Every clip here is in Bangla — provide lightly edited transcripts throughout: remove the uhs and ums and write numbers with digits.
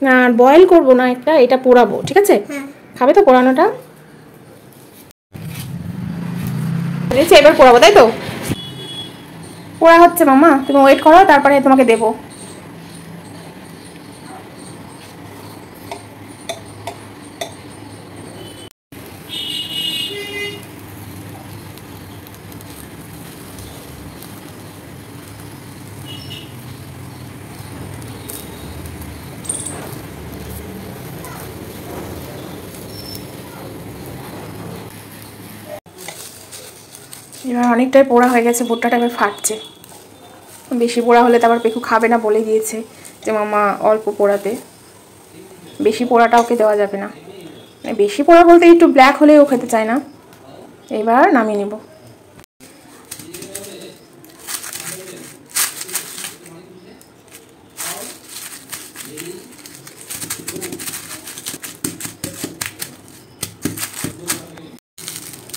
না বয়েল করবো না, এটা পোড়াবো, ঠিক আছে? খাবে তো পোড়ানোটা? এবার পোড়াবো, তাই তো? পোড়া হচ্ছে মামা, তুমি ওয়েট করো, তারপরে তোমাকে দেবো। এবার অনেকটাই পোড়া হয়ে গেছে, ভুট্টাটা এবার ফাটছে। বেশি পোড়া হলে তো আবার পেকু খাবে না, বলে দিয়েছে যে মামা অল্প পোড়াতে, বেশি পোড়াটা ওকে দেওয়া যাবে না। বেশি পোড়া বলতে একটু ব্ল্যাক হলেও ও খেতে চায় না। এবার নামিয়ে নেব।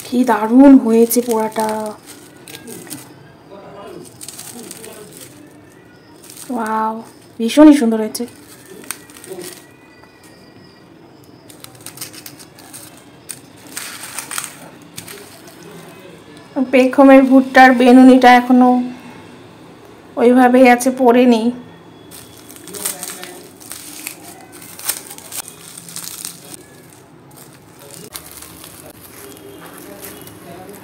কি দারুণ হয়েছে পোড়াটা, ওয়াও, ভীষণই সুন্দর হয়েছে। পেখমের ভুট্টার বেনুনিটা এখনো ওইভাবেই আছে, পড়েনি।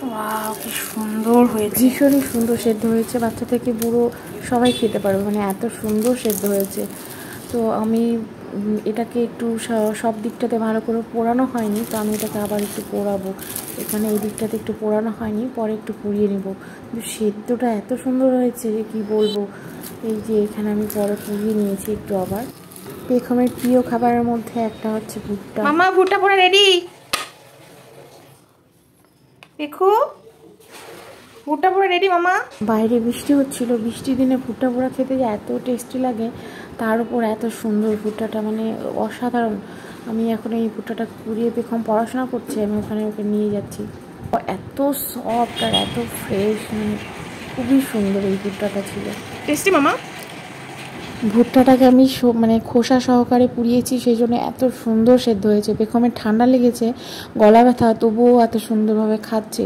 ওয়াও, কি সুন্দর হয়েছে, ভীষণই সুন্দর সেদ্ধ হয়েছে। বাচ্চা থেকে বুড়ো সবাই খেতে পারবে, মানে এত সুন্দর সেদ্ধ হয়েছে। তো আমি এটাকে একটু সব দিকটাতে ভালো করে পোড়ানো হয়নি, তো আমি এটাকে আবার একটু পোড়াবো। এখানে এই দিকটাতে একটু পোড়ানো হয়নি, পরে একটু পুড়িয়ে নেব। কিন্তু সেদ্ধটা এত সুন্দর হয়েছে যে কী বলবো। এই যে এখানে আমি পরে পুড়িয়ে নিয়েছি একটু আবার। পেখমের প্রিয় খাবারের মধ্যে একটা হচ্ছে ভুট্টা। মামা ভুট্টা পোড়া রেডি। পেখু, ভুট্টা পোড়া রেডি মামা। বাইরে বৃষ্টি হচ্ছিল, বৃষ্টির দিনে ভুট্টা পোড়া খেতে যে এত টেস্টি লাগে, তার উপর এত সুন্দর ভুট্টাটা, মানে অসাধারণ। আমি এখন এই ভুট্টাটা পুড়িয়ে পেখম পড়াশোনা করছে, আমি ওখানে ওকে নিয়ে যাচ্ছি। এত সফট আর এত ফ্রেশ, মানে খুবই সুন্দর এই ভুট্টাটা ছিল। টেস্টি মামা। ভুট্টাটাকে আমি মানে খোসা সহকারে পুড়িয়েছি, সেই জন্য এত সুন্দর সেদ্ধ হয়েছে। পেখমের ঠান্ডা লেগেছে, গলা ব্যথা, তবুও এত সুন্দরভাবে খাচ্ছে।